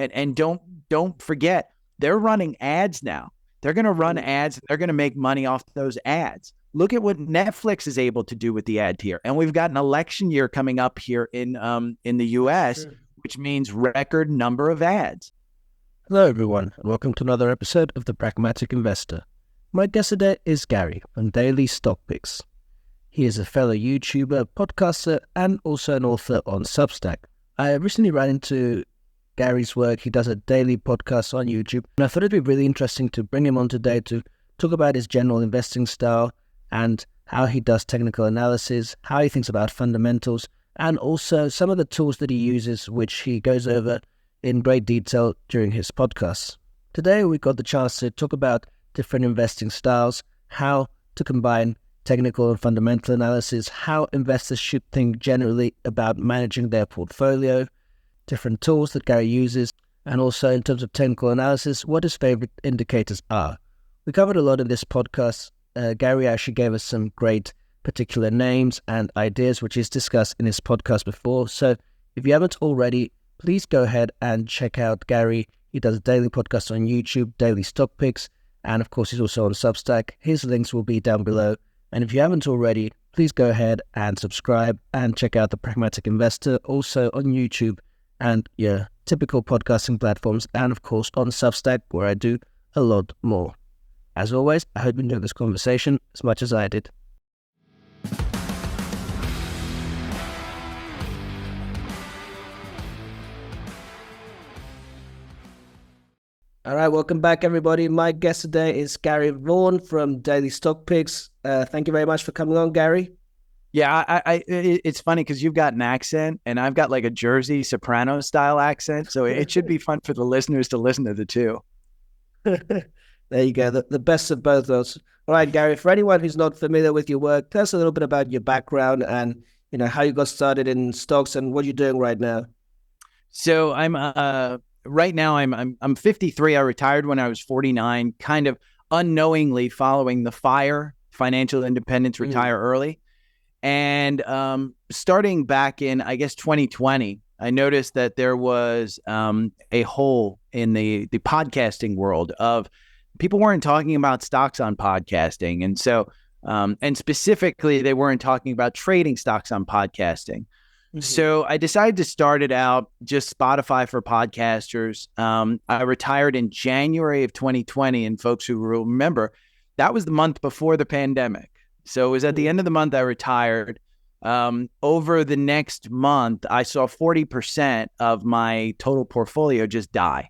And don't forget, they're running ads now. They're going to run ads. They're going to make money off those ads. Look at what Netflix is able to do with the ad tier. And we've got an election year coming up here in the US, which means record number of ads. Hello, everyone, and welcome to another episode of The Pragmatic Investor. My guest today is Gary from Dailytstockpicks. He is a fellow YouTuber, podcaster, and also an author on Substack. I recently ran into Gary's work. He does a daily podcast on YouTube, and I thought it'd be really interesting to bring him on today to talk about his general investing style and how he does technical analysis, how he thinks about fundamentals, and also some of the tools that he uses, which he goes over in great detail during his podcasts. Today, we got the chance to talk about different investing styles, how to combine technical and fundamental analysis, how investors should think generally about managing their portfolio, different tools that Gary uses, and also in terms of technical analysis, what his favorite indicators are. We covered a lot in this podcast. Gary actually gave us some great particular names and ideas, which he's discussed in his podcast before. So if you haven't already, please go ahead and check out Gary. He does a daily podcast on YouTube, Dailytstockpicks, and of course, he's also on Substack. His links will be down below. And if you haven't already, please go ahead and subscribe and check out The Pragmatic Investor, also on YouTube and your typical podcasting platforms, and of course on Substack, where I do a lot more. As always, I hope you enjoyed this conversation as much as I did. All right, welcome back, everybody. My guest today is Gary Vaughan from Dailytstockpicks. Thank you very much for coming on, Gary. Yeah, it's funny because you've got an accent and I've got like a Jersey Soprano style accent. So it should be fun for the listeners to listen to the two. There you go, the best of both those. All right, Gary, for anyone who's not familiar with your work, tell us a little bit about your background and how you got started in stocks and what you're doing right now. So right now I'm 53. I retired when I was 49, kind of unknowingly following the FIRE, financial independence, retire early. And starting back in, I guess, 2020, I noticed that there was a hole in the podcasting world of people weren't talking about stocks on podcasting. And so, and specifically, they weren't talking about trading stocks on podcasting. So I decided to start it out just Spotify for podcasters. I retired in January of 2020. And folks who remember, that was the month before the pandemic. So it was at the end of the month I retired. Over the next month, I saw 40% of my total portfolio just die.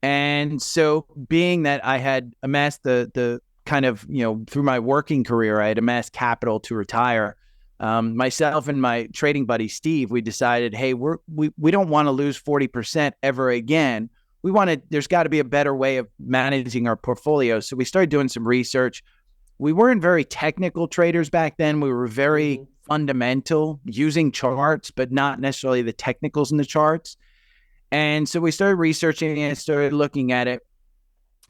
And so being that I had amassed the kind of, through my working career, I had amassed capital to retire. Myself and my trading buddy, Steve, we decided, hey, we don't want to lose 40% ever again. There's got to be a better way of managing our portfolio. So we started doing some research. We weren't very technical traders back then. We were very fundamental, using charts, but not necessarily the technicals in the charts. And so we started researching and started looking at it,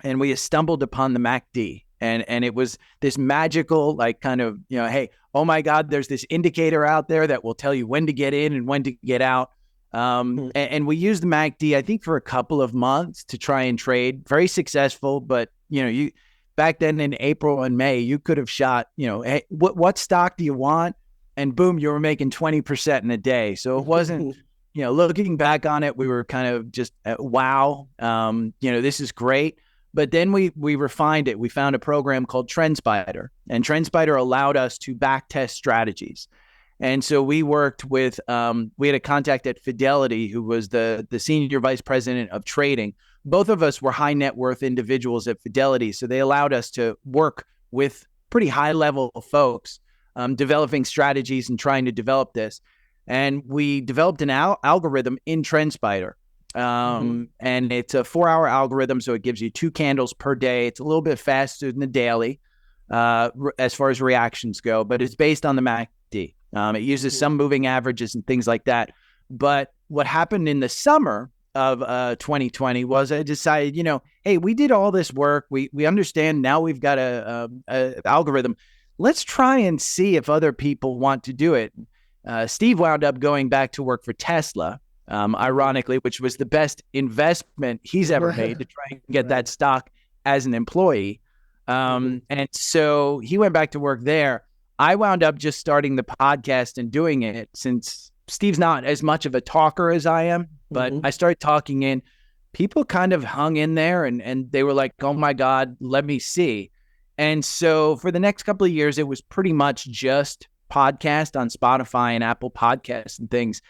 and we stumbled upon the MACD. And it was this magical, like kind of, hey, oh my God, there's this indicator out there that will tell you when to get in and when to get out. And we used the MACD, I think, for a couple of months to try and trade. Very successful, but you back then in April and May, you could have shot, hey, what stock do you want? And boom, you were making 20% in a day. So it wasn't, looking back on it, we were kind of just, wow, this is great. But then we refined it. We found a program called Transspider, and Transspider allowed us to backtest strategies. And so we worked with, we had a contact at Fidelity who was the senior vice president of trading. Both of us were high net worth individuals at Fidelity. So they allowed us to work with pretty high level folks, developing strategies and trying to develop this. And we developed an algorithm in Transspider. And it's a 4-hour algorithm. So it gives you 2 candles per day. It's a little bit faster than the daily, as far as reactions go, but it's based on the MACD. It uses some moving averages and things like that. But what happened in the summer of 2020 was I decided, hey, we did all this work. We understand now we've got a algorithm. Let's try and see if other people want to do it. Steve wound up going back to work for Tesla. ironically, which was the best investment he's ever made to try and get that stock as an employee. And so he went back to work there. I wound up just starting the podcast and doing it, since Steve's not as much of a talker as I am, but I started talking in. People kind of hung in there, and they were like, oh my God, let me see. And so for the next couple of years, it was pretty much just podcast on Spotify and Apple Podcasts and things.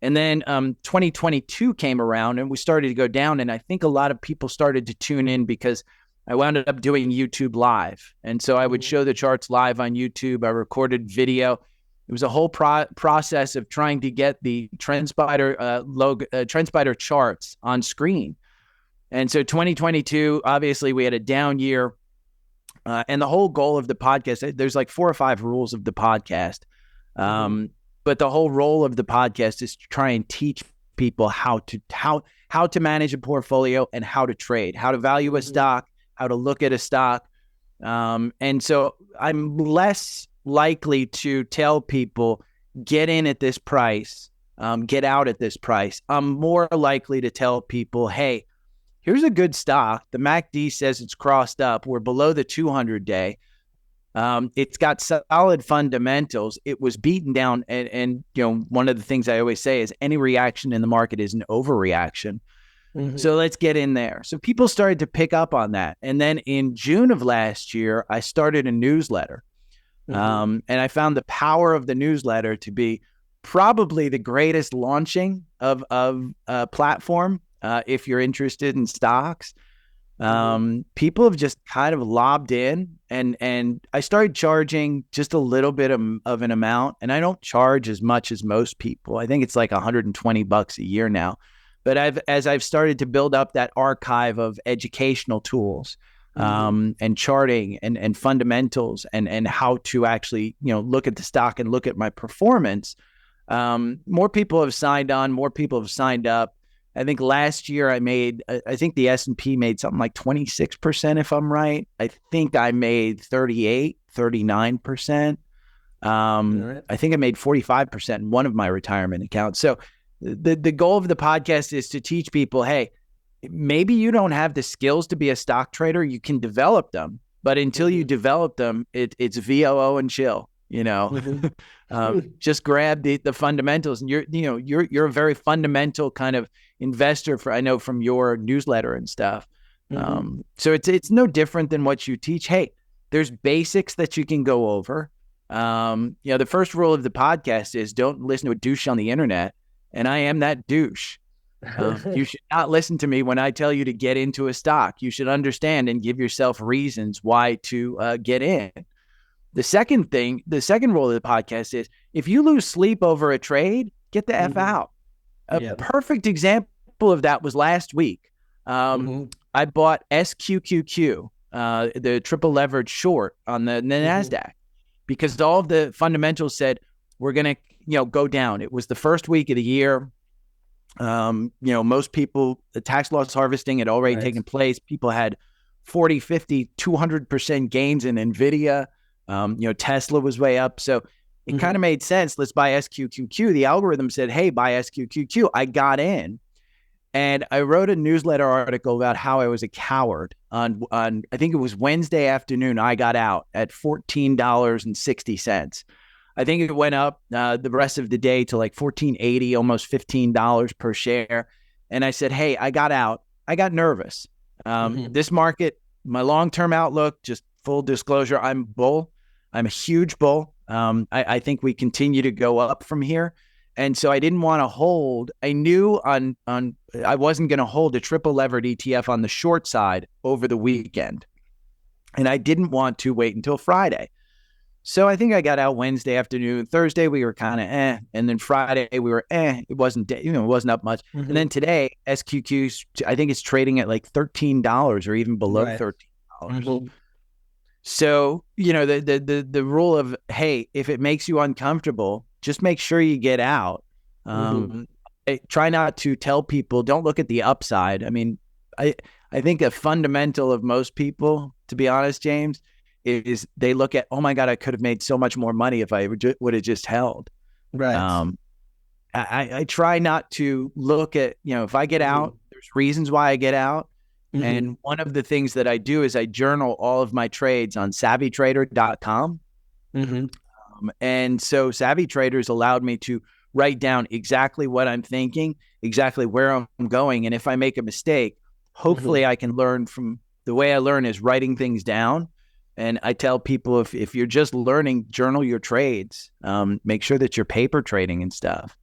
And then 2022 came around and we started to go down. And I think a lot of people started to tune in because I wound up doing YouTube live. And so I would show the charts live on YouTube. I recorded video. It was a whole process of trying to get the Transspider logo, Transspider charts on screen. And so 2022, obviously we had a down year. And the whole goal of the podcast, there's like 4 or 5 rules of the podcast. But the whole role of the podcast is to try and teach people how to manage a portfolio and how to trade, how to value a stock, how to look at a stock. And so I'm less likely to tell people, get in at this price, get out at this price. I'm more likely to tell people, hey, here's a good stock. The MACD says it's crossed up. We're below the 200-day. It's got solid fundamentals. It was beaten down. And one of the things I always say is any reaction in the market is an overreaction. So let's get in there. So people started to pick up on that. And then in June of last year, I started a newsletter. And I found the power of the newsletter to be probably the greatest launching of a platform. If you're interested in stocks, people have just kind of lobbed in, and I started charging just a little bit of an amount, and I don't charge as much as most people. I think it's like $120 a year now. But as I've started to build up that archive of educational tools, and charting and fundamentals and how to actually, look at the stock and look at my performance, more people have signed on, more people have signed up. I think last year I think the S&P made something like 26%, if I'm right. I think I made 39%. I think I made 45% in one of my retirement accounts. So the goal of the podcast is to teach people, hey, maybe you don't have the skills to be a stock trader. You can develop them, but until you develop them, it's VOO and chill. Just grab the fundamentals, and you're a very fundamental kind of investor, I know from your newsletter and stuff. So it's no different than what you teach. Hey, there's basics that you can go over. The first rule of the podcast is don't listen to a douche on the internet, and I am that douche. You should not listen to me when I tell you to get into a stock. You should understand and give yourself reasons why to get in. The second rule of the podcast is if you lose sleep over a trade, get the F out. A perfect example of that was last week. I bought SQQQ, the triple leverage short on the NASDAQ, because all of the fundamentals said we're going to go down. It was the first week of the year. Most people, the tax loss harvesting had already taken place. People had 40, 50, 200% gains in NVIDIA. Tesla was way up. So it kind of made sense. Let's buy SQQQ. The algorithm said, hey, buy SQQQ. I got in, and I wrote a newsletter article about how I was a coward on I think it was Wednesday afternoon. I got out at $14.60. I think it went up the rest of the day to like $14.80, almost $15 per share. And I said, hey, I got out. I got nervous. This market, my long-term outlook, just full disclosure, I'm bull. I'm a huge bull. I think we continue to go up from here. And so I didn't want to hold. I knew I wasn't going to hold a triple levered ETF on the short side over the weekend. And I didn't want to wait until Friday. So I think I got out Wednesday afternoon. Thursday we were kind of and then Friday we were It wasn't it wasn't up much. And then today SQQ, I think it's trading at like $13 or even below $13. So the rule of, hey, if it makes you uncomfortable, just make sure you get out. Try not to tell people, don't look at the upside. I mean, I think a fundamental of most people, to be honest, James, is they look at, oh my God, I could have made so much more money if I would have just held. Right. I try not to look at, if I get out, there's reasons why I get out. And one of the things that I do is I journal all of my trades on savvytrader.com. And so Savvy Traders allowed me to write down exactly what I'm thinking, exactly where I'm going. And if I make a mistake, hopefully I can learn from the way I learn is writing things down. And I tell people, if you're just learning, journal your trades, make sure that you're paper trading and stuff.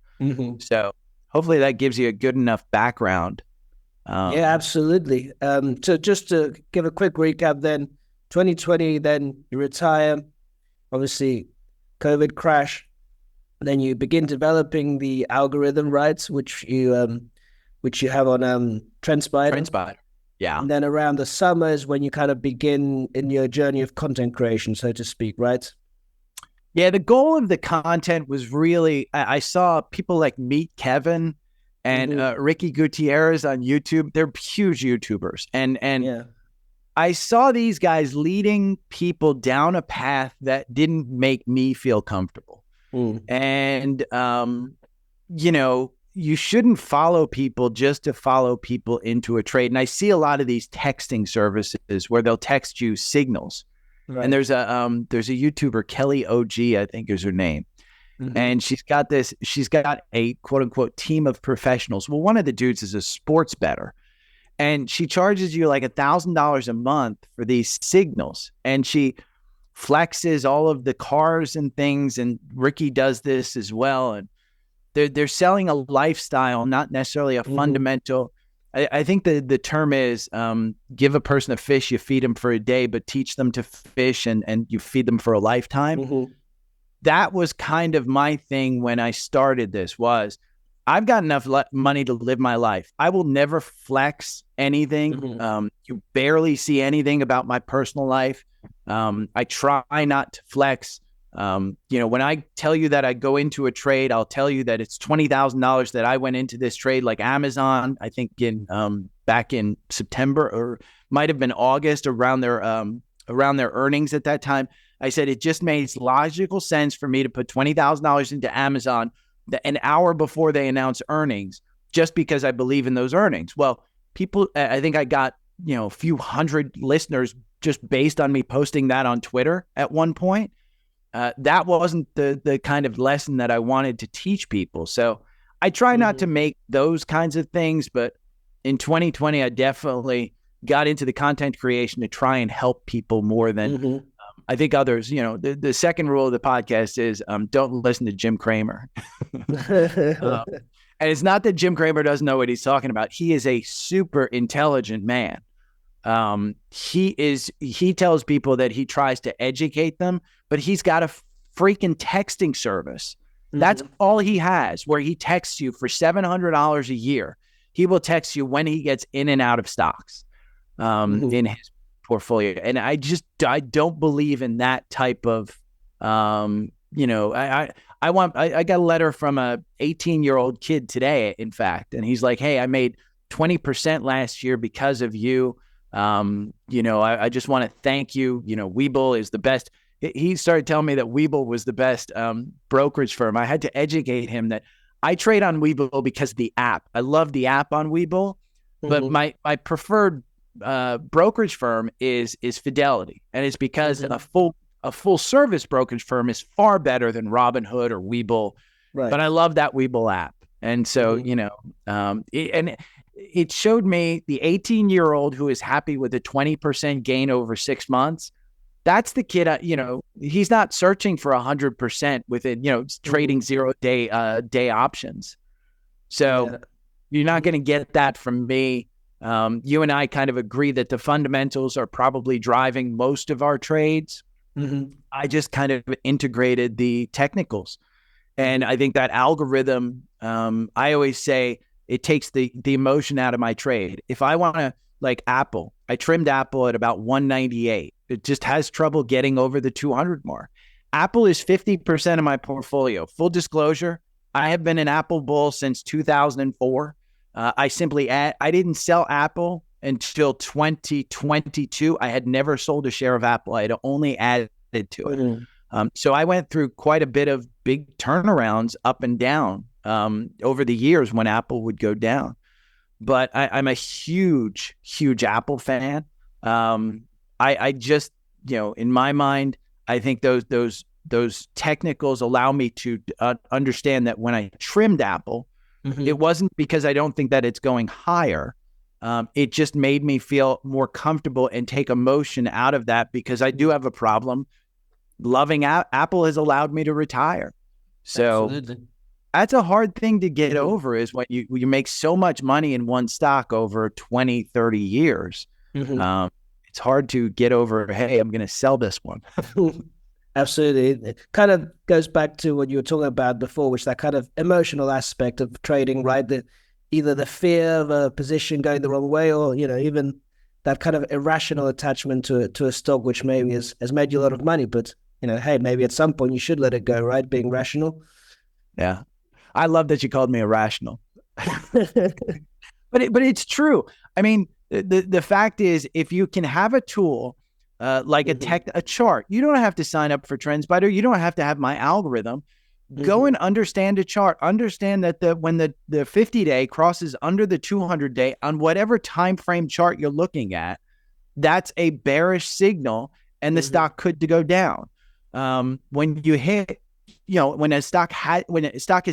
So hopefully that gives you a good enough background. Yeah, absolutely. So just to give a quick recap then, 2020, then you retire, obviously COVID crash, then you begin developing the algorithm, right, which you have on Transspider. Transspider, yeah. And then around the summer is when you kind of begin in your journey of content creation, so to speak, right? Yeah, the goal of the content was really, I saw people like Meet Kevin and Ricky Gutierrez on YouTube. They're huge YouTubers. And yeah. I saw these guys leading people down a path that didn't make me feel comfortable. And, you shouldn't follow people just to follow people into a trade. And I see a lot of these texting services where they'll text you signals. Right. And there's a YouTuber, Kelly OG, I think is her name. And she's got a quote unquote team of professionals. Well, one of the dudes is a sports bettor. And she charges you like $1,000 a month for these signals. And she flexes all of the cars and things. And Ricky does this as well. And they're selling a lifestyle, not necessarily a fundamental. I think the term is give a person a fish, you feed them for a day, but teach them to fish and you feed them for a lifetime. That was kind of my thing when I started this was I've got enough money to live my life. I will never flex anything. You barely see anything about my personal life. I try not to flex. When I tell you that I go into a trade, I'll tell you that it's $20,000 that I went into this trade, like Amazon, I think back in September or might have been August around their earnings at that time. I said, it just makes logical sense for me to put $20,000 into Amazon an hour before they announce earnings, just because I believe in those earnings. Well, people, I think I got, a few hundred listeners just based on me posting that on Twitter at one point. That wasn't the kind of lesson that I wanted to teach people. So I try not to make those kinds of things, but in 2020, I definitely got into the content creation to try and help people more than I think others. The second rule of the podcast is don't listen to Jim Cramer. And it's not that Jim Cramer doesn't know what he's talking about. He is a super intelligent man. He tells people that he tries to educate them, but he's got a freaking texting service. That's all he has, where he texts you for $700 a year. He will text you when he gets in and out of stocks in his portfolio. And I don't believe in that type of, I got a letter from a 18-year-old kid today, in fact, and he's like, hey, I made 20% last year because of you. I just want to thank you. Webull is the best. He started telling me that Webull was the best brokerage firm. I had to educate him that I trade on Webull because of the app. I love the app on Webull, but my preferred brokerage firm is Fidelity, and it's because a full service brokerage firm is far better than Robinhood or Webull. Right. But I love that Webull app, and so it showed me the 18-year-old who is happy with a 20% gain over 6 months. That's the kid, he's not searching for 100% within, trading 0-day day options. So you're not going to get that from me. You and I kind of agree that the fundamentals are probably driving most of our trades. I just kind of integrated the technicals. And I think that algorithm, I always say, it takes the emotion out of my trade. If I want to, like Apple, I trimmed Apple at about 198. It just has trouble getting over the 200 mark. Apple is 50% of my portfolio. Full disclosure, I have been an Apple bull since 2004. I didn't sell Apple until 2022. I had never sold a share of Apple. I had only added to it. So I went through quite a bit of big turnarounds up and down over the years when Apple would go down. But I'm a huge, huge Apple fan. I just, in my mind, I think those technicals allow me to understand that when I trimmed Apple, it wasn't because I don't think that it's going higher. It just made me feel more comfortable and take emotion out of that, because I do have a problem. Loving Apple has allowed me to retire. So Absolutely. that's a hard thing to get over, is when you make so much money in one stock over 20, 30 years. It's hard to get over, hey, I'm going to sell this one. Absolutely. It kind of goes back to what you were talking about before, which that kind of emotional aspect of trading, right? Either the fear of a position going the wrong way, or, even that kind of irrational attachment to a stock, which maybe has made you a lot of money. But, hey, maybe at some point you should let it go, right? Being rational. Yeah. I love that you called me irrational. But it's true. I mean, the fact is, if you can have a tool like a chart, you don't have to sign up for Transspider. You don't have to have my algorithm. Go and understand a chart. Understand that when the 50-day crosses under the 200-day on whatever time frame chart you're looking at, that's a bearish signal, and the stock could go down. When you hit, when a stock has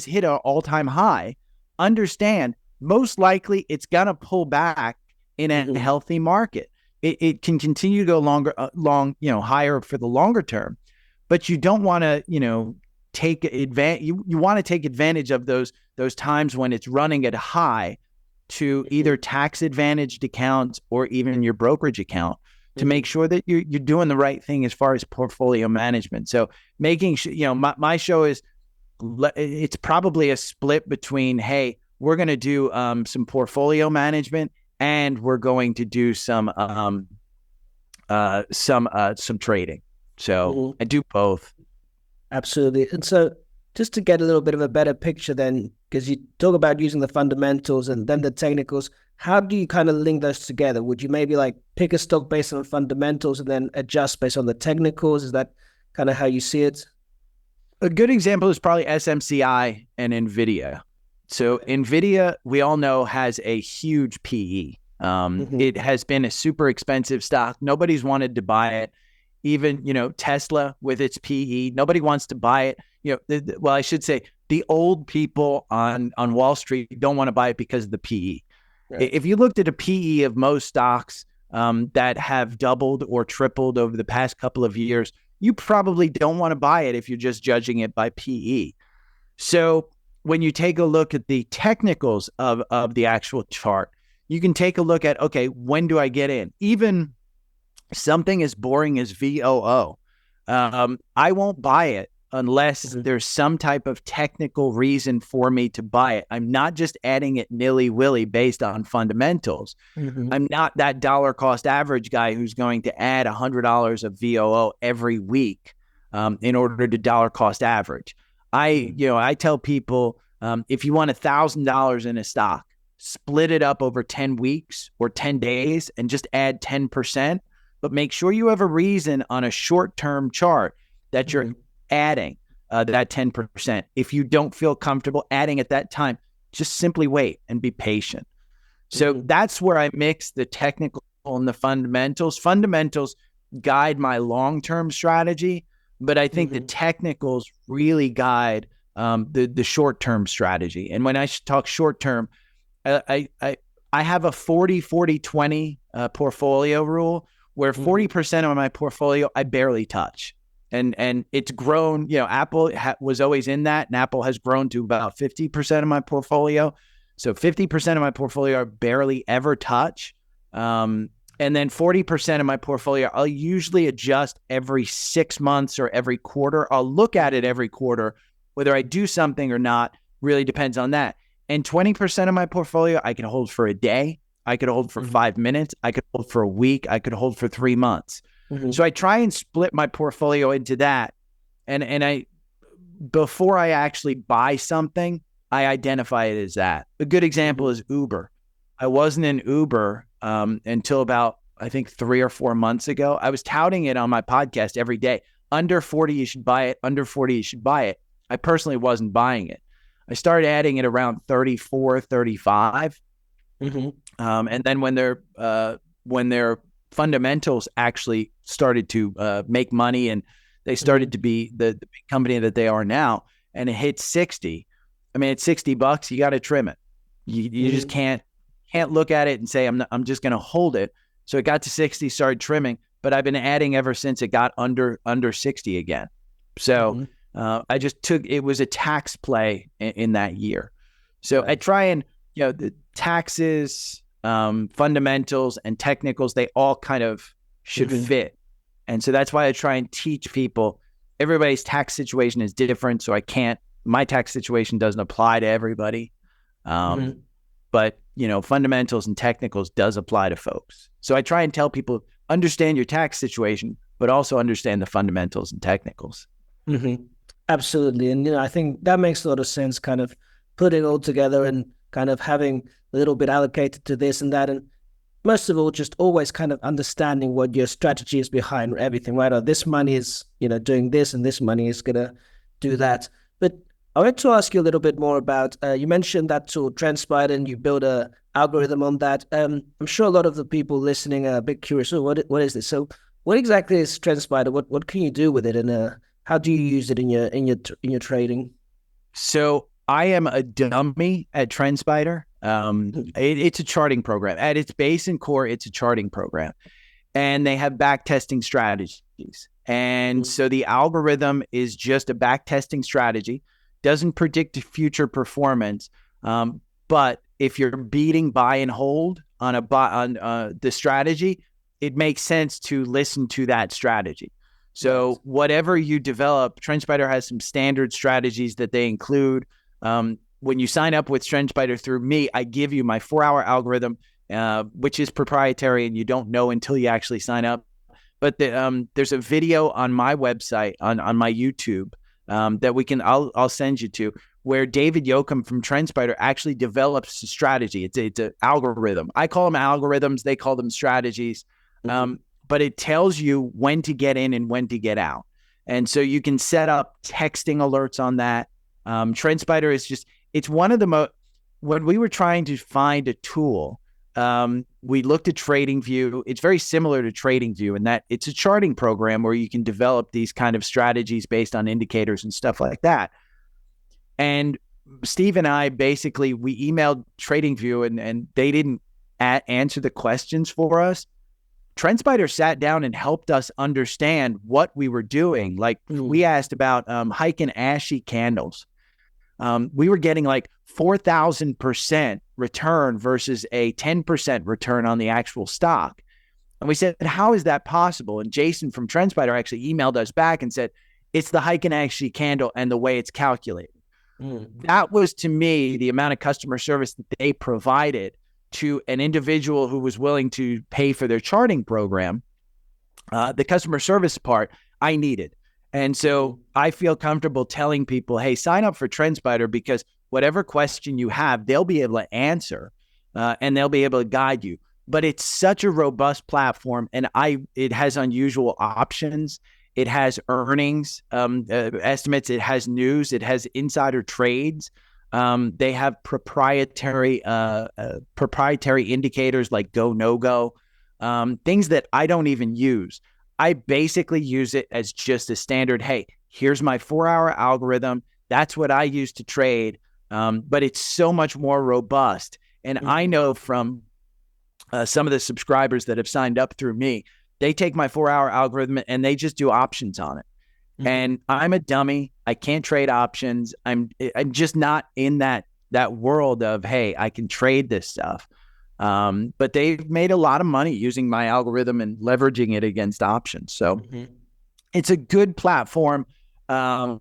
hit an all-time high, understand most likely it's gonna pull back in a healthy market. It can continue to go higher for the longer term, but you don't want to, take advantage. You want to take advantage of those times when it's running at a high to either tax advantaged accounts or even your brokerage account, to make sure that you're doing the right thing as far as portfolio management. So making sure, my show is, it's probably a split between, hey, we're going to do some portfolio management, and we're going to do some trading. So I do both. Absolutely. And so just to get a little bit of a better picture then, because you talk about using the fundamentals and then the technicals, how do you kind of link those together? Would you maybe pick a stock based on fundamentals and then adjust based on the technicals? Is that kind of how you see it? A good example is probably SMCI and NVIDIA. So NVIDIA, we all know, has a huge PE. It has been a super expensive stock. Nobody's wanted to buy it. Even, Tesla with its PE, nobody wants to buy it. Well, I should say the old people on Wall Street don't want to buy it because of the PE. Right. If you looked at a PE of most stocks that have doubled or tripled over the past couple of years, you probably don't want to buy it if you're just judging it by PE. So when you take a look at the technicals of the actual chart, you can take a look at, okay, when do I get in? Even something as boring as VOO, I won't buy it unless there's some type of technical reason for me to buy it. I'm not just adding it nilly-willy based on fundamentals. I'm not that dollar cost average guy who's going to add $100 of VOO every week in order to dollar cost average. I tell people, if you want $1,000 in a stock, split it up over 10 weeks or 10 days and just add 10%. But make sure you have a reason on a short-term chart that you're adding that 10%. If you don't feel comfortable adding at that time, just simply wait and be patient. So that's where I mix the technical and the fundamentals. Fundamentals guide my long-term strategy, but I think the technicals really guide the short-term strategy. And when I talk short-term, I have a 40-40-20 portfolio rule, where 40% of my portfolio I barely touch. And it's grown, Apple was always in that, and Apple has grown to about 50% of my portfolio. So 50% of my portfolio I barely ever touch. And then 40% of my portfolio, I'll usually adjust every 6 months or every quarter. I'll look at it every quarter. Whether I do something or not really depends on that. And 20% of my portfolio I can hold for a day. I could hold for 5 minutes. I could hold for a week. I could hold for 3 months. So I try and split my portfolio into that. And I, before I actually buy something, I identify it as that. A good example is Uber. I wasn't in Uber until about, I think, 3 or 4 months ago. I was touting it on my podcast every day. Under 40, you should buy it. Under 40, you should buy it. I personally wasn't buying it. I started adding it around 34, 35. And then when their fundamentals actually started to make money and they started to be the big company that they are now, and it hit 60. I mean, it's $60. You got to trim it. You just can't look at it and say, I'm just going to hold it. So it got to 60, started trimming, but I've been adding ever since it got under 60 again. So I just it was a tax play in that year. So I try and, the taxes, fundamentals and technicals, they all kind of should fit. And so that's why I try and teach people everybody's tax situation is different. So my tax situation doesn't apply to everybody. But, fundamentals and technicals does apply to folks. So I try and tell people, understand your tax situation, but also understand the fundamentals and technicals. Absolutely. And, I think that makes a lot of sense, kind of putting it all together and kind of having a little bit allocated to this and that. And most of all, just always kind of understanding what your strategy is behind everything, right? Or this money is, doing this and this money is going to do that. But I want to ask you a little bit more about, you mentioned that tool, Transspider, and you build a algorithm on that. I'm sure a lot of the people listening are a bit curious. So what is this? So what exactly is Transspider? What can you do with it? And how do you use it in your trading? So I am a dummy at Transspider. It's a charting program. At its base and core, it's a charting program. And they have back testing strategies. And so the algorithm is just a back testing strategy. Doesn't predict future performance, but if you're beating buy and hold on the strategy, it makes sense to listen to that strategy. So whatever you develop, Transspider has some standard strategies that they include. When you sign up with Transspider through me, I give you my 4-hour algorithm, which is proprietary, and you don't know until you actually sign up. But there's a video on my website on my YouTube. That I'll send you to, where David Yoakum from Transspider actually develops a strategy. It's an algorithm. I call them algorithms. They call them strategies. But it tells you when to get in and when to get out. And so you can set up texting alerts on that. Transspider is it's one of the when we were trying to find a tool, we looked at TradingView. It's very similar to TradingView in that it's a charting program where you can develop these kind of strategies based on indicators and stuff like that. And Steve and I we emailed TradingView and they didn't answer the questions for us. Transspider sat down and helped us understand what we were doing. Like we asked about Heiken Ashi candles. We were getting like 4,000% return versus a 10% return on the actual stock. And we said, how is that possible? And Jason from Transspider actually emailed us back and said, it's the Heiken Ashi candle and the way it's calculated. That was, to me, the amount of customer service that they provided to an individual who was willing to pay for their charting program. The customer service part I needed. And so I feel comfortable telling people, hey, sign up for Transspider, because whatever question you have, they'll be able to answer and they'll be able to guide you. But it's such a robust platform, and it has unusual options. It has earnings estimates. It has news. It has insider trades. They have proprietary indicators like go, no go, things that I don't even use. I basically use it as just a standard, hey, here's my 4-hour algorithm. That's what I use to trade. But it's so much more robust. And I know from some of the subscribers that have signed up through me, they take my 4-hour algorithm and they just do options on it. And I'm a dummy. I can't trade options. I'm just not in that world of, hey, I can trade this stuff. But they've made a lot of money using my algorithm and leveraging it against options. So it's a good platform. I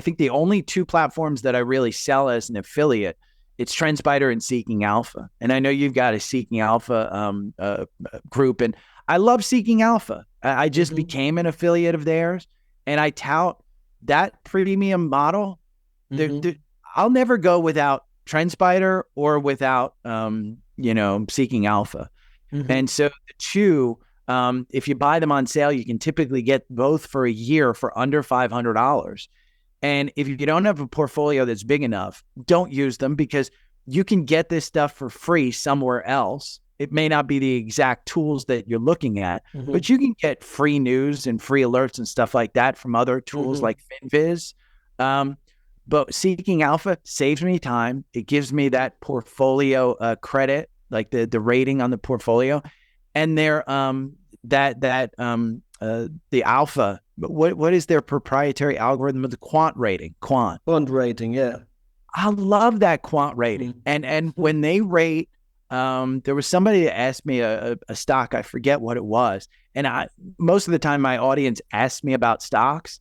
think the only 2 platforms that I really sell as an affiliate, it's Transspider and Seeking Alpha. And I know you've got a Seeking Alpha group, and I love Seeking Alpha. I just became an affiliate of theirs, and I tout that premium model. I'll never go without Transspider or without, Seeking Alpha. And so the 2, if you buy them on sale, you can typically get both for a year for under $500. And if you don't have a portfolio that's big enough, don't use them, because you can get this stuff for free somewhere else. It may not be the exact tools that you're looking at, but you can get free news and free alerts and stuff like that from other tools like FinViz. But Seeking Alpha saves me time. It gives me that portfolio credit, like the rating on the portfolio, and their the alpha. But what is their proprietary algorithm of the quant rating? Quant rating, yeah. I love that quant rating. And when they rate, there was somebody that asked me a stock, I forget what it was. And most of the time my audience asks me about stocks.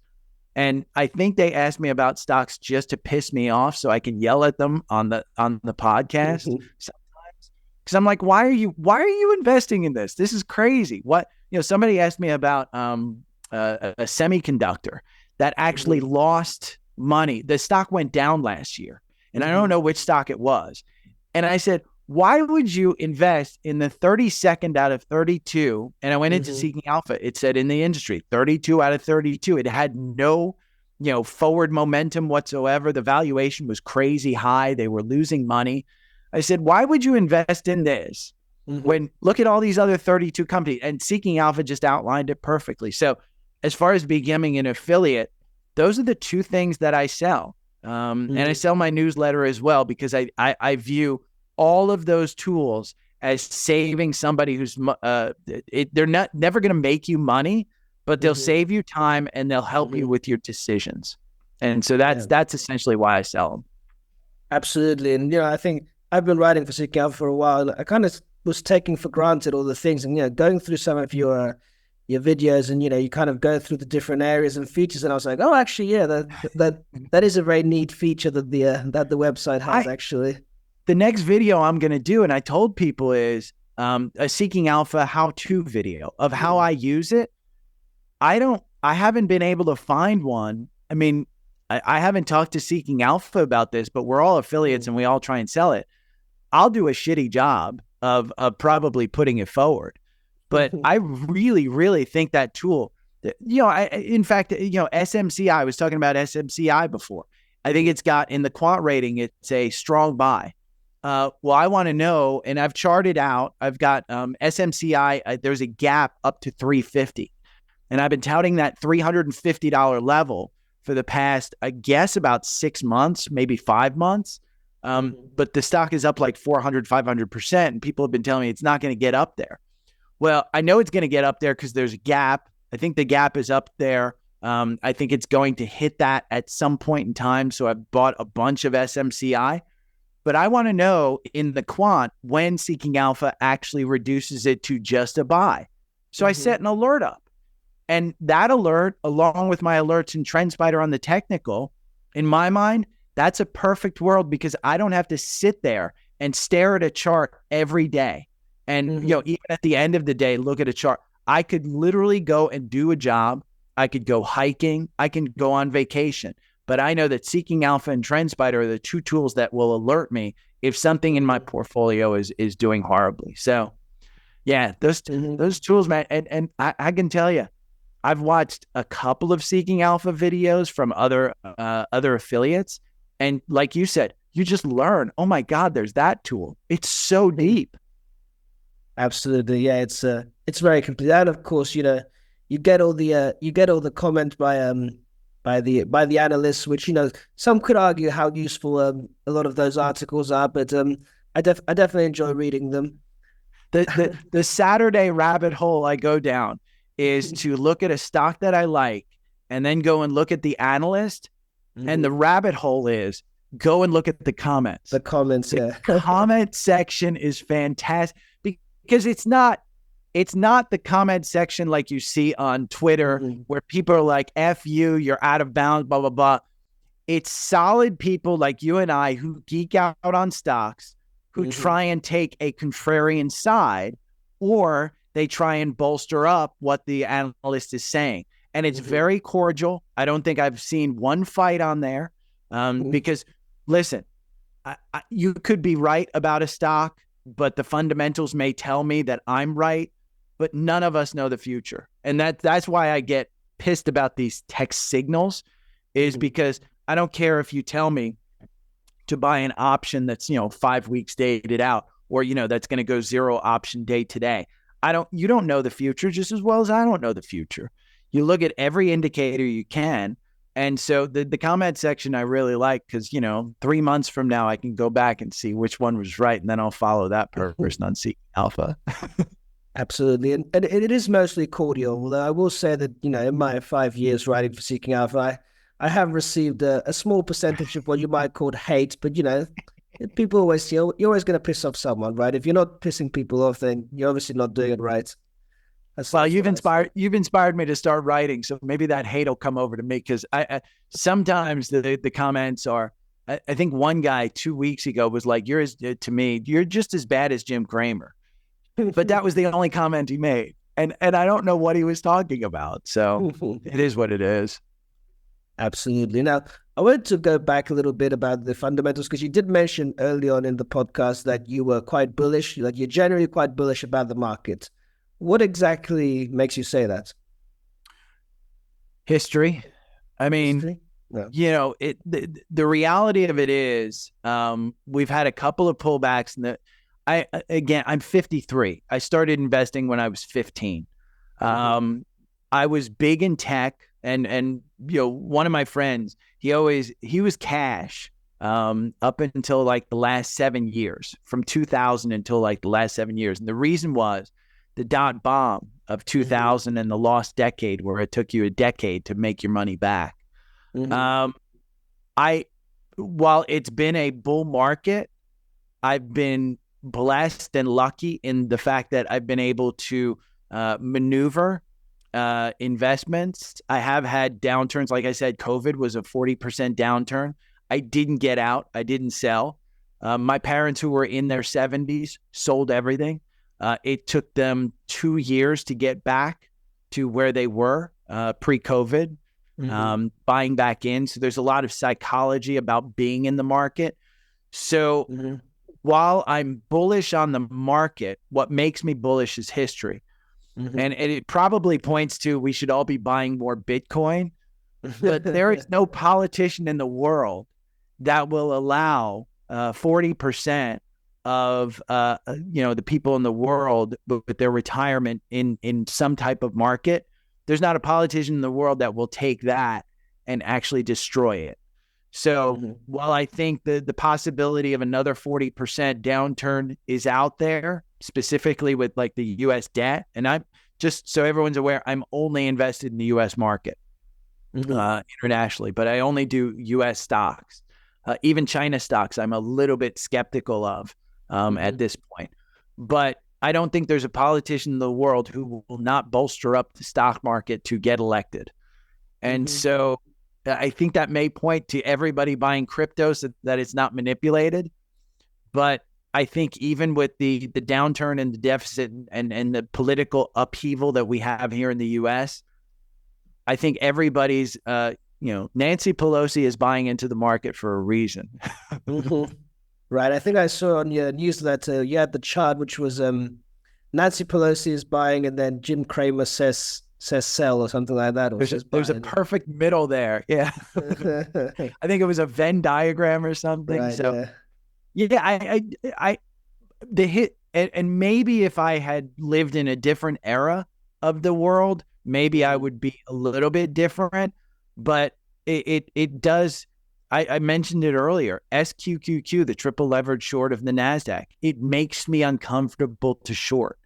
And I think they asked me about stocks just to piss me off so I can yell at them on the podcast sometimes. Because I'm like, why are you investing in this? This is crazy. Somebody asked me about a semiconductor that actually lost money. The stock went down last year, and I don't know which stock it was. And I said, why would you invest in the 32nd out of 32? And I went into Seeking Alpha. It said in the industry, 32 out of 32. It had no, forward momentum whatsoever. The valuation was crazy high. They were losing money. I said, why would you invest in this when look at all these other 32 companies? And Seeking Alpha just outlined it perfectly. So as far as becoming an affiliate, those are the two things that I sell. And I sell my newsletter as well, because I view all of those tools as saving somebody who's they're never going to make you money, but they'll save you time and they'll help you with your decisions. And so that's essentially why I sell them. Absolutely. And I think I've been writing for Seeking Alpha for a while. I kind of was taking for granted all the things, and going through some of your videos, and you kind of go through the different areas and features, and I was like, oh, actually, yeah, that is a very neat feature that the website has actually. The next video I'm going to do, and I told people, is a Seeking Alpha how-to video of how I use it. I haven't been able to find one. I mean, I haven't talked to Seeking Alpha about this, but we're all affiliates and we all try and sell it. I'll do a shitty job of probably putting it forward, but I really, really think that tool, in fact, SMCI, I was talking about SMCI before. I think it's got, in the quant rating, it's a strong buy. Well, I want to know, and I've charted out, I've got SMCI, there's a gap up to 350. And I've been touting that $350 level for the past, I guess, about 6 months, maybe 5 months. But the stock is up like 400, 500%. And people have been telling me it's not going to get up there. Well, I know it's going to get up there because there's a gap. I think the gap is up there. I think it's going to hit that at some point in time. So I've bought a bunch of SMCI. But I want to know in the quant when Seeking Alpha actually reduces it to just a buy. So I set an alert up. And that alert, along with my alerts in Transspider on the technical, in my mind, that's a perfect world, because I don't have to sit there and stare at a chart every day. And, even at the end of the day, look at a chart. I could literally go and do a job. I could go hiking. I can go on vacation. But I know that Seeking Alpha and Transspider are the two tools that will alert me if something in my portfolio is doing horribly. So, yeah, those tools, man. And I can tell you, I've watched a couple of Seeking Alpha videos from other affiliates. And like you said, you just learn, oh my God, there's that tool. It's so deep. Absolutely. Yeah, it's very complete. And of course, you get all the comment by the analysts, which some could argue how useful a lot of those articles are, but I definitely enjoy reading them. The Saturday rabbit hole I go down is to look at a stock that I like and then go and look at the analyst, and the rabbit hole is go and look at the comments. The comments, the comment section is fantastic, because it's not the comment section like you see on Twitter where people are like, F you, you're out of bounds, blah, blah, blah. It's solid people like you and I who geek out on stocks, who try and take a contrarian side, or they try and bolster up what the analyst is saying. And it's very cordial. I don't think I've seen one fight on there because, listen, you could be right about a stock, but the fundamentals may tell me that I'm right. But none of us know the future. And that's why I get pissed about these text signals, is because I don't care if you tell me to buy an option that's, 5 weeks dated out, or, that's going to go zero option day today. You don't know the future just as well as I don't know the future. You look at every indicator you can. And so the comment section I really like, because, 3 months from now, I can go back and see which one was right. And then I'll follow that person on Seeking Alpha. Absolutely. And it is mostly cordial. Although I will say that, in my 5 years writing for Seeking Alpha, I have received a small percentage of what you might call hate. But, people always, you're always going to piss off someone, right? If you're not pissing people off, then you're obviously not doing it right. Well, you've inspired me to start writing, so maybe that hate will come over to me, because I sometimes the comments are. I think one guy 2 weeks ago was like, "You're just as bad as Jim Cramer," but that was the only comment he made, and I don't know what he was talking about. So it is what it is. Absolutely. Now, I wanted to go back a little bit about the fundamentals, because you did mention early on in the podcast that you were quite bullish, like you're generally quite bullish about the market. What exactly makes you say that? History. I mean, yeah. The reality of it is, we've had a couple of pullbacks, and I'm 53. I started investing when I was 15. I was big in tech, and one of my friends, he was cash up until like the last 7 years, from 2000 until like the last 7 years. And the reason was the dot bomb of 2000 and the lost decade, where it took you a decade to make your money back. While it's been a bull market, I've been blessed and lucky in the fact that I've been able to maneuver investments. I have had downturns. Like I said, COVID was a 40% downturn. I didn't get out. I didn't sell. My parents, who were in their 70s, sold everything. It took them 2 years to get back to where they were pre-COVID, buying back in. So there's a lot of psychology about being in the market. So while I'm bullish on the market, what makes me bullish is history. And it probably points to we should all be buying more Bitcoin, but there is no politician in the world that will allow 40% of the people in the world with their retirement in some type of market. There's not a politician in the world that will take that and actually destroy it. So while I think the possibility of another 40% downturn is out there, specifically with like the U.S. debt, and I'm just so everyone's aware, I'm only invested in the U.S. market internationally, but I only do U.S. stocks. Even China stocks, I'm a little bit skeptical of at this point. But I don't think there's a politician in the world who will not bolster up the stock market to get elected. And so I think that may point to everybody buying crypto so that it's not manipulated. But I think even with the downturn and the deficit and the political upheaval that we have here in the U.S., I think everybody's, Nancy Pelosi is buying into the market for a reason. Right. I think I saw on your newsletter, you had the chart, which was Nancy Pelosi is buying, and then Jim Cramer says sell or something like that. There's a perfect middle there. Yeah. I think it was a Venn diagram or something. Right, so and maybe if I had lived in a different era of the world, maybe I would be a little bit different, but it does. I mentioned it earlier, SQQQ, the triple leverage short of the NASDAQ, it makes me uncomfortable to short.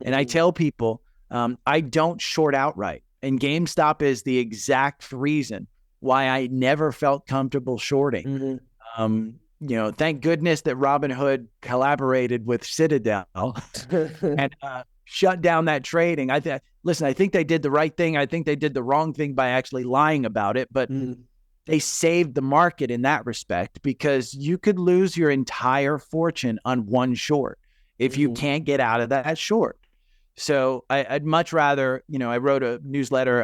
And I tell people, I don't short outright. And GameStop is the exact reason why I never felt comfortable shorting. Thank goodness that Robinhood collaborated with Citadel and shut down that trading. I think they did the right thing. I think they did the wrong thing by actually lying about it, but they saved the market in that respect, because you could lose your entire fortune on one short if you can't get out of that short. So I'd much rather, I wrote a newsletter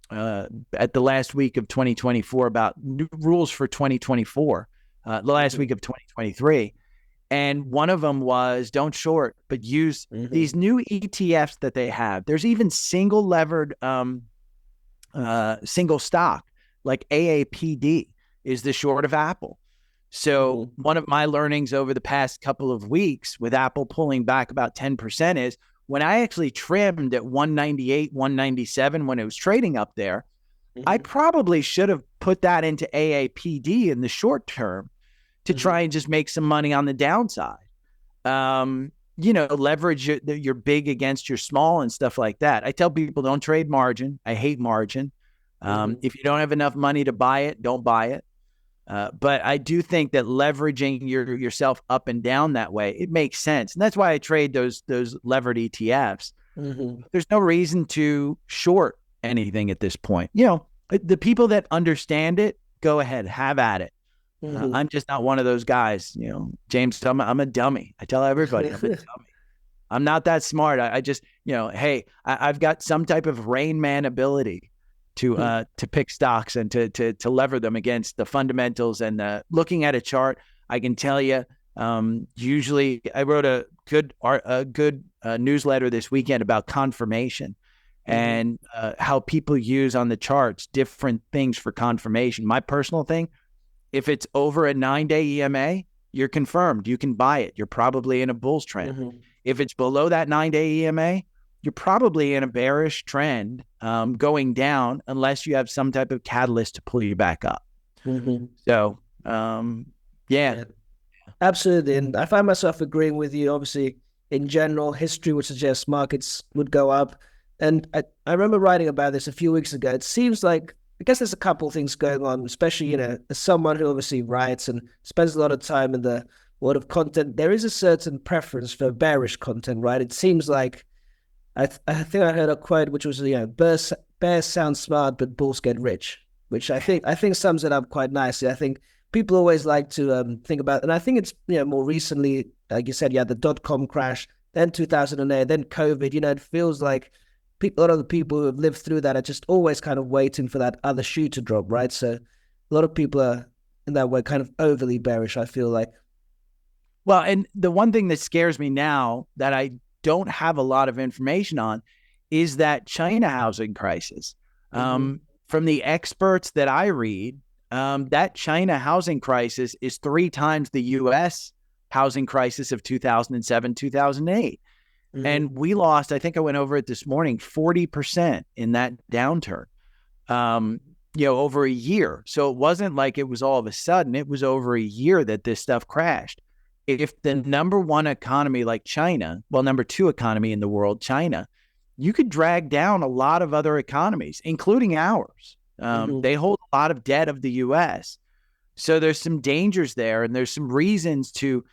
at the last week of 2024 about new rules for 2024, the last week of 2023. And one of them was don't short, but use these new ETFs that they have. There's even single levered, single stock like AAPD is the short of Apple. So one of my learnings over the past couple of weeks with Apple pulling back about 10% is when I actually trimmed at 198, 197 when it was trading up there, I probably should have put that into AAPD in the short term to try and just make some money on the downside. Leverage your big against your small and stuff like that. I tell people don't trade margin. I hate margin. If you don't have enough money to buy it, don't buy it. But I do think that leveraging yourself up and down that way, it makes sense. And that's why I trade those levered ETFs. There's no reason to short anything at this point. The people that understand it, go ahead, have at it. I'm just not one of those guys. James, I'm a dummy. I tell everybody I'm a dummy. I'm not that smart. I just, hey, I've got some type of Rain Man ability to pick stocks and to lever them against the fundamentals. And looking at a chart, I can tell you, usually I wrote a good newsletter this weekend about confirmation and how people use on the charts different things for confirmation. My personal thing, if it's over a 9-day EMA, you're confirmed. You can buy it. You're probably in a bull's trend. If it's below that 9-day EMA, you're probably in a bearish trend going down unless you have some type of catalyst to pull you back up. So, yeah. Absolutely. And I find myself agreeing with you. Obviously, in general, history would suggest markets would go up. And I remember writing about this a few weeks ago. It seems like, I guess there's a couple of things going on, especially, as someone who obviously writes and spends a lot of time in the world of content, there is a certain preference for bearish content, right? It seems like, I think I heard a quote, which was, bears sound smart, but bulls get rich, which I think sums it up quite nicely. I think people always like to think about, and I think it's, more recently, like you said, the .com crash, then 2008, then COVID, it feels like a lot of the people who have lived through that are just always kind of waiting for that other shoe to drop, right? So a lot of people are in that way kind of overly bearish, I feel like. Well, and the one thing that scares me now that I don't have a lot of information on is that China housing crisis. From the experts that I read, that China housing crisis is 3 times the U.S. housing crisis of 2007, 2008. And we lost, I think I went over it this morning, 40% in that downturn, over a year. So it wasn't like it was all of a sudden. It was over a year that this stuff crashed. If the number one economy like China, number 2 economy in the world, China, you could drag down a lot of other economies, including ours. They hold a lot of debt of the U.S. So there's some dangers there, and there's some reasons to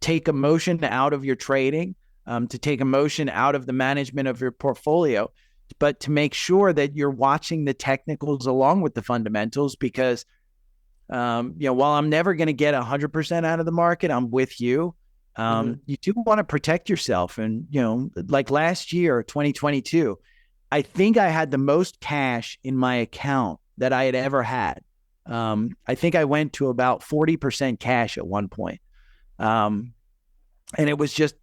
take emotion out of your trading, to take emotion out of the management of your portfolio, but to make sure that you're watching the technicals along with the fundamentals, because while I'm never going to get 100% out of the market, I'm with you. You do want to protect yourself. And, like last year, 2022, I think I had the most cash in my account that I had ever had. I think I went to about 40% cash at one point. And it was just,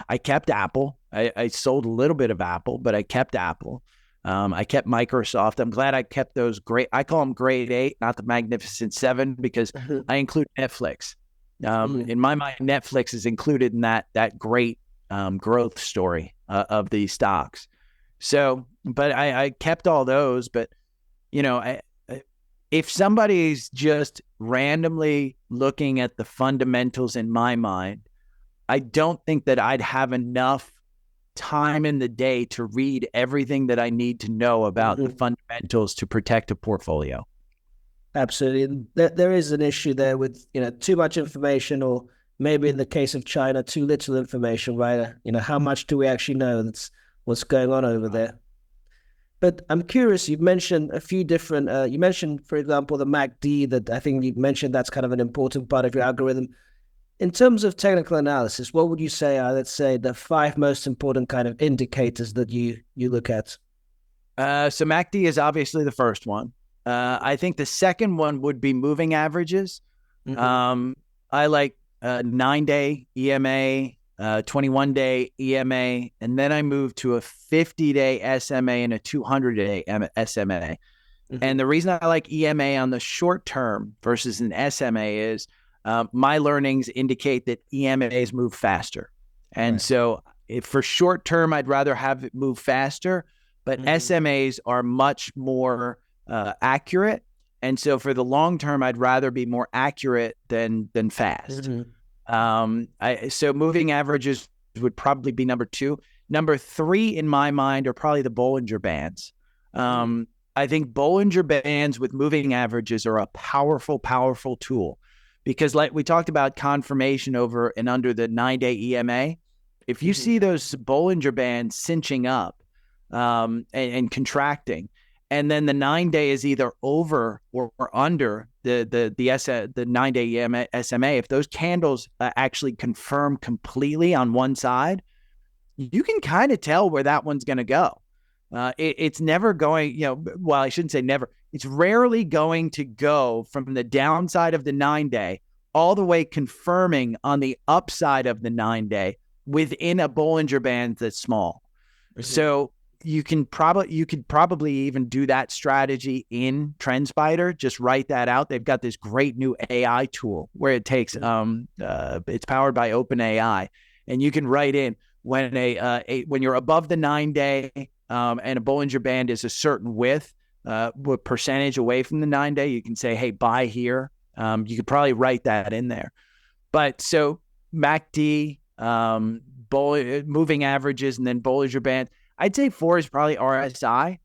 I kept Apple. I sold a little bit of Apple, but I kept Apple. I kept Microsoft. I'm glad I kept those I call them grade 8, not the Magnificent 7, because I include Netflix. In my mind, Netflix is included in that great growth story of these stocks. So, but I kept all those. But, if somebody's just randomly looking at the fundamentals in my mind, I don't think that I'd have enough time in the day to read everything that I need to know about the fundamentals to protect a portfolio. Absolutely. There is an issue there with, too much information, or maybe in the case of China, too little information, right? How much do we actually know that's what's going on over there? But I'm curious, you've mentioned a few different, you mentioned, for example, the MACD, that I think you mentioned that's kind of an important part of your algorithm. In terms of technical analysis, what would you say are, let's say, the 5 most important kind of indicators that you look at? So MACD is obviously the first one. I think the second one would be moving averages. I like 9-day EMA, 21-day EMA, and then I moved to a 50-day SMA and a 200-day SMA. And the reason I like EMA on the short term versus an SMA is my learnings indicate that EMAs move faster. And so if for short term, I'd rather have it move faster, but SMAs are much more accurate. And so for the long term, I'd rather be more accurate than fast. So moving averages would probably be number 2. Number 3 in my mind are probably the Bollinger Bands. I think Bollinger Bands with moving averages are a powerful, powerful tool because like we talked about confirmation over and under the 9-day EMA, if you see those Bollinger Bands cinching up and contracting, and then the 9-day is either over or under the 9-day EMA, SMA, if those candles actually confirm completely on one side, you can kind of tell where that one's going to go. It's never going, well, I shouldn't say never. It's rarely going to go from the downside of the 9-day all the way confirming on the upside of the 9-day within a Bollinger Band that's small. So you could probably even do that strategy in Transspider. Just write that out. They've got this great new AI tool where it takes it's powered by OpenAI, and you can write in when when you're above the 9-day and a Bollinger Band is a certain width, with percentage away from the 9-day, you can say, hey, buy here. You could probably write that in there. But so MACD, moving averages, and then Bollinger Band. I'd say 4 is probably RSI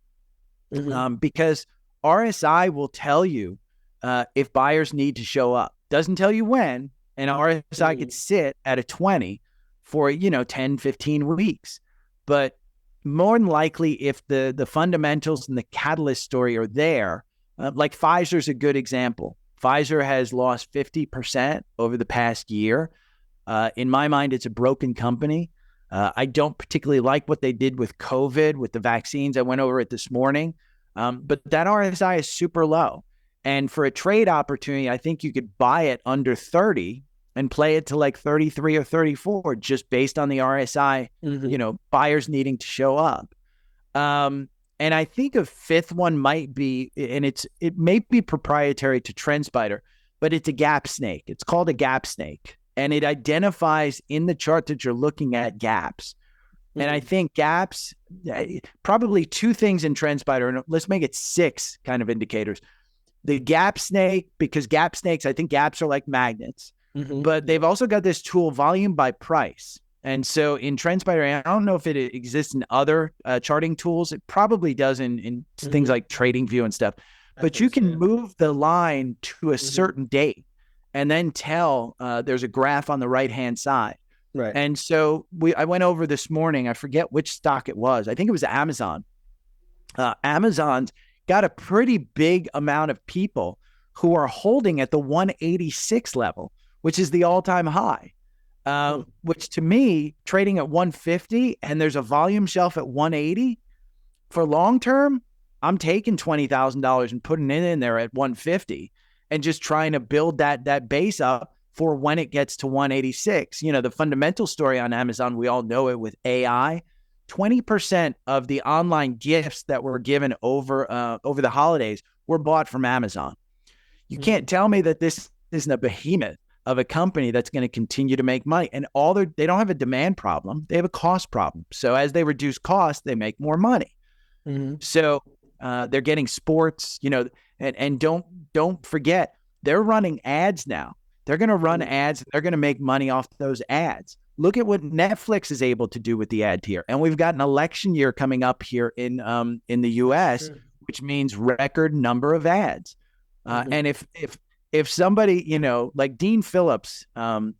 because RSI will tell you if buyers need to show up. Doesn't tell you when, and RSI could sit at a 20 for, 10, 15 weeks. But more than likely, if the fundamentals and the catalyst story are there, like Pfizer's a good example. Pfizer has lost 50% over the past year. In my mind, it's a broken company. I don't particularly like what they did with COVID, with the vaccines. I went over it this morning. But that RSI is super low. And for a trade opportunity, I think you could buy it under 30 and play it to like 33 or 34 just based on the RSI, buyers needing to show up. And I think a fifth one might be, and it may be proprietary to Transspider, but it's a gap snake. It's called a gap snake. And it identifies in the chart that you're looking at gaps. And I think gaps, probably 2 things in Transspider, and let's make it 6 kind of indicators. The gap snake, because gap snakes, I think gaps are like magnets, but they've also got this tool, volume by price. And so in Transspider, I don't know if it exists in other charting tools. It probably does in things like TradingView and stuff, but you can move the line to a certain date and then tell there's a graph on the right-hand side. Right. And so I went over this morning. I forget which stock it was. I think it was Amazon. Amazon's got a pretty big amount of people who are holding at the 186 level, which is the all-time high, which to me, trading at 150 and there's a volume shelf at 180, for long-term, I'm taking $20,000 and putting it in there at 150 and just trying to build that base up for when it gets to 186. The fundamental story on Amazon, we all know it with AI. 20% of the online gifts that were given over the holidays were bought from Amazon. You can't tell me that this isn't a behemoth of a company that's going to continue to make money. And they don't have a demand problem. They have a cost problem. So as they reduce costs, they make more money. So they're getting sports, and don't forget, they're running ads now. They're going to run ads. They're going to make money off those ads. Look at what Netflix is able to do with the ad tier. And we've got an election year coming up here in the US, which means record number of ads. And if somebody, like Dean Phillips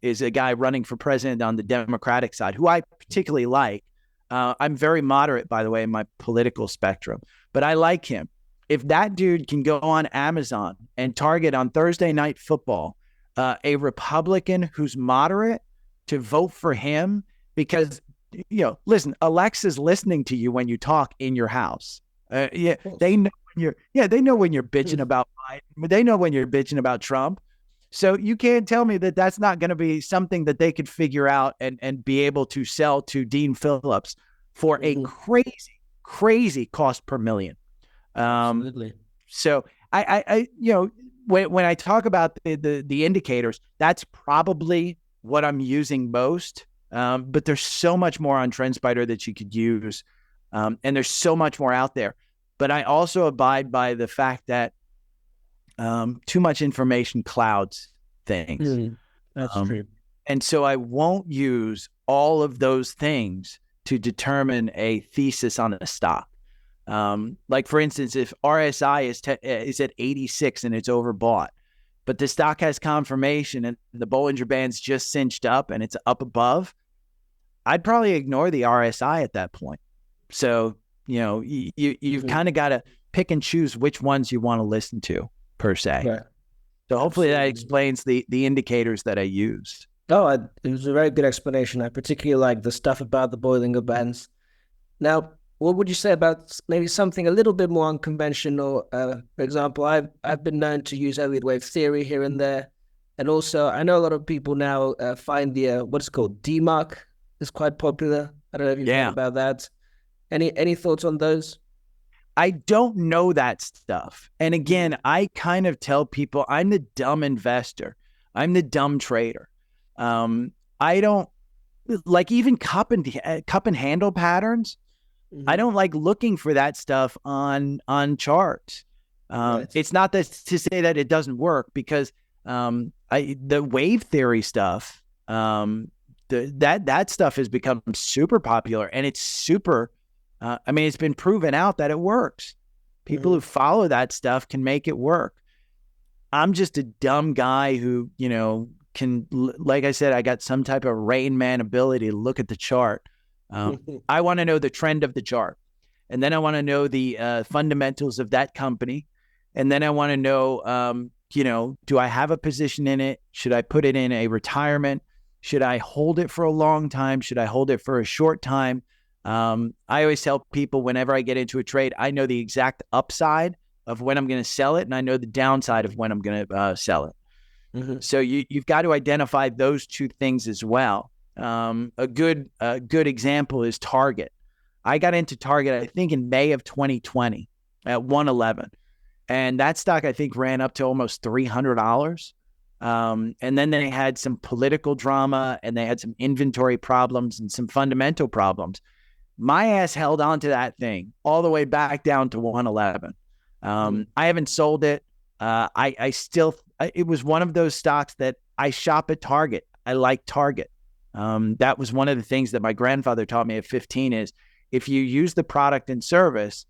is a guy running for president on the Democratic side, who I particularly like. I'm very moderate, by the way, in my political spectrum, but I like him. If that dude can go on Amazon and target on Thursday Night Football a Republican who's moderate to vote for him, because, listen, Alexa's listening to you when you talk in your house. They know when you're bitching about Biden. They know when you're bitching about Trump. So you can't tell me that that's not going to be something that they could figure out and be able to sell to Dean Phillips for a crazy, crazy cost per million. Absolutely. So I when I talk about the indicators, that's probably what I'm using most. But there's so much more on Transspider that you could use. And there's so much more out there. But I also abide by the fact that too much information clouds things. That's true. And so I won't use all of those things to determine a thesis on a stock. Like, for instance, if RSI is at 86 and it's overbought, but the stock has confirmation and the Bollinger Band's just cinched up and it's up above, I'd probably ignore the RSI at that point. So, you've kind of got to pick and choose which ones you want to listen to, per se. Right. So hopefully that explains the indicators that I use. Oh, it was a very good explanation. I particularly like the stuff about the Bollinger Bands. Now, what would you say about maybe something a little bit more unconventional? For example, I've been known to use Elliott wave theory here and there. And also, I know a lot of people now find the, what's called DMARC is quite popular. I don't know if you've heard about that. Any thoughts on those? I don't know that stuff. And again, I kind of tell people I'm the dumb investor. I'm the dumb trader. I don't like even cup and handle patterns. I don't like looking for that stuff on charts. Right. It's not to say that it doesn't work, because the wave theory stuff, that stuff has become super popular, and it's super. It's been proven out that it works. People who follow that stuff can make it work. I'm just a dumb guy who, can, like I said, I got some type of Rain Man ability to look at the chart. I want to know the trend of the chart. And then I want to know the fundamentals of that company. And then I want to know, do I have a position in it? Should I put it in a retirement? Should I hold it for a long time? Should I hold it for a short time? I always tell people whenever I get into a trade, I know the exact upside of when I'm going to sell it, and I know the downside of when I'm going to sell it. So you've got to identify those two things as well. A good example is Target. I got into Target, I think, in May of 2020 at 111. And that stock, I think, ran up to almost $300. And then they had some political drama, and they had some inventory problems and some fundamental problems. My ass held on to that thing all the way back down to 111. I haven't sold it. It was one of those stocks that I shop at Target. I like Target. That was one of the things that my grandfather taught me at 15 is if you use the product and service,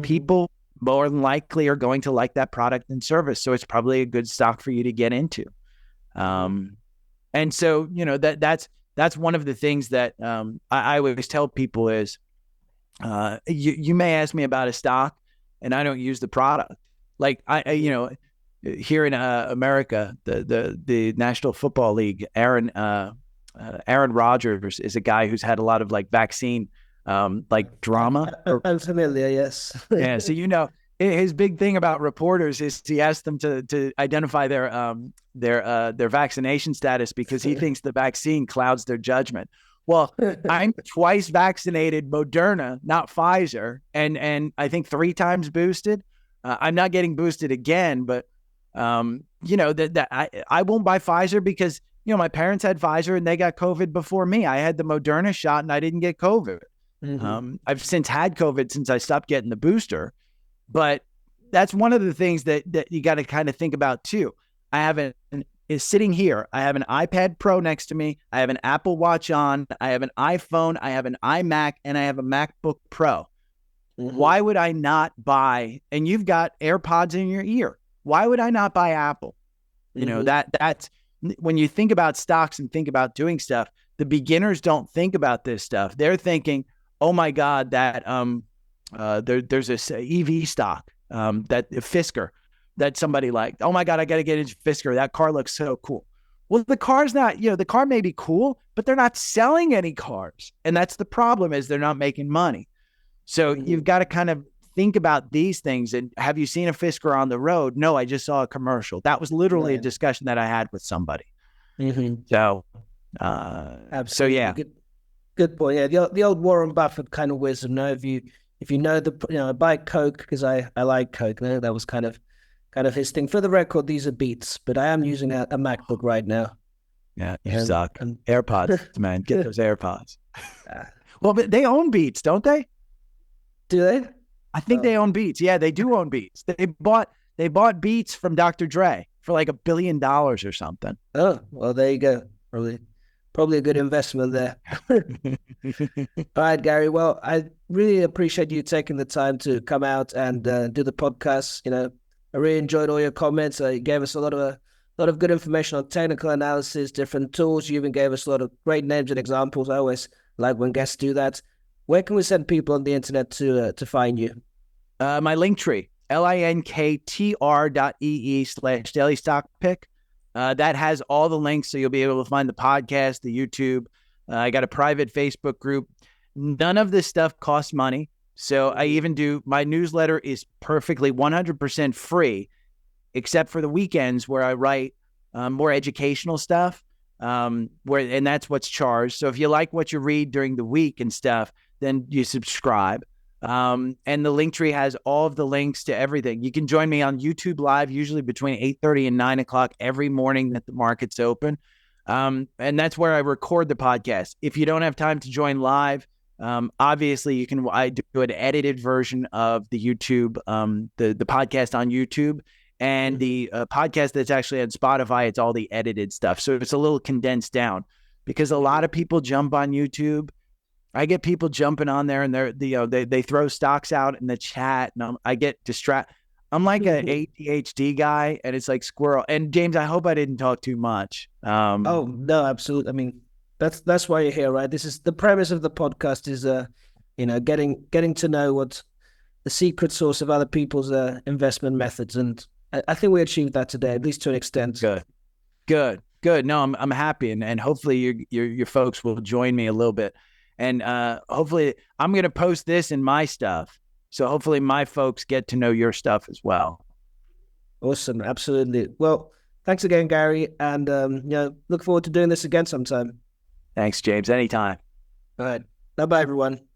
people more than likely are going to like that product and service. So it's probably a good stock for you to get into. And so, that's one of the things that I always tell people is you may ask me about a stock and I don't use the product. Like here in America, the National Football League, Aaron Rodgers is a guy who's had a lot of like vaccine drama. I'm familiar, yes. Yeah, so his big thing about reporters is he asks them to identify their vaccination status because he thinks the vaccine clouds their judgment. Well, I'm twice vaccinated Moderna, not Pfizer, and I think 3 times boosted. I'm not getting boosted again, but that I won't buy Pfizer because my parents had Pfizer and they got COVID before me. I had the Moderna shot and I didn't get COVID. I've since had COVID since I stopped getting the booster. But that's one of the things that you got to kind of think about too. Is sitting here. I have an iPad Pro next to me. I have an Apple Watch on. I have an iPhone. I have an iMac, and I have a MacBook Pro. Why would I not buy? And you've got AirPods in your ear. Why would I not buy Apple? That's when you think about stocks and think about doing stuff. The beginners don't think about this stuff. They're thinking, oh my God, that there's this EV stock, that Fisker that somebody liked. Oh my God, I got to get into Fisker. That car looks so cool. Well, the car's not, the car may be cool, but they're not selling any cars. And that's the problem is they're not making money. So you've got to kind of think about these things. And have you seen a Fisker on the road? No, I just saw a commercial. That was literally a discussion that I had with somebody. So, absolutely. So yeah. Good point. Yeah, the old Warren Buffett kind of wisdom. No, if you if you know I buy Coke because I like Coke. No, that was kind of his thing. For the record, these are Beats, but I am using a MacBook right now. Yeah, you suck. AirPods, man. Get those AirPods. Well, but they own Beats, don't they? Do they? I think they own Beats. Yeah, they do own Beats. They bought Beats from Dr. Dre for like $1 billion or something. Oh, well, there you go. Probably a good investment there. All right, Gary. Well, I really appreciate you taking the time to come out and do the podcast. I really enjoyed all your comments. You gave us a lot of good information on technical analysis, different tools. You even gave us a lot of great names and examples. I always like when guests do that. Where can we send people on the internet to find you? My link tree, linktr.ee/dailystockpick. That has all the links, so you'll be able to find the podcast, the YouTube. I got a private Facebook group. None of this stuff costs money. So I even do, my newsletter is perfectly 100% free, except for the weekends where I write more educational stuff, and that's what's charged. So if you like what you read during the week and stuff, then you subscribe. And the link tree has all of the links to everything. You can join me on YouTube Live, usually between 8:30 and 9 o'clock every morning that the market's open. And that's where I record the podcast. If you don't have time to join live, obviously I do an edited version of the YouTube, the podcast on YouTube, and the podcast that's actually on Spotify. It's all the edited stuff. So it's a little condensed down because a lot of people jump on YouTube. I get people jumping on there and they throw stocks out in the chat and I get distracted. I'm like an ADHD guy and it's like squirrel. And James, I hope I didn't talk too much. Oh no, absolutely. I mean, that's why you're here, right? This is the premise of the podcast is, getting to know what the secret source of other people's investment methods. And I think we achieved that today, at least to an extent. Good. No, I'm happy. And hopefully your folks will join me a little bit. And hopefully I'm going to post this in my stuff. So hopefully my folks get to know your stuff as well. Awesome. Absolutely. Well, thanks again, Gary. And, look forward to doing this again sometime. Thanks, James. Anytime. All right. Bye-bye, everyone.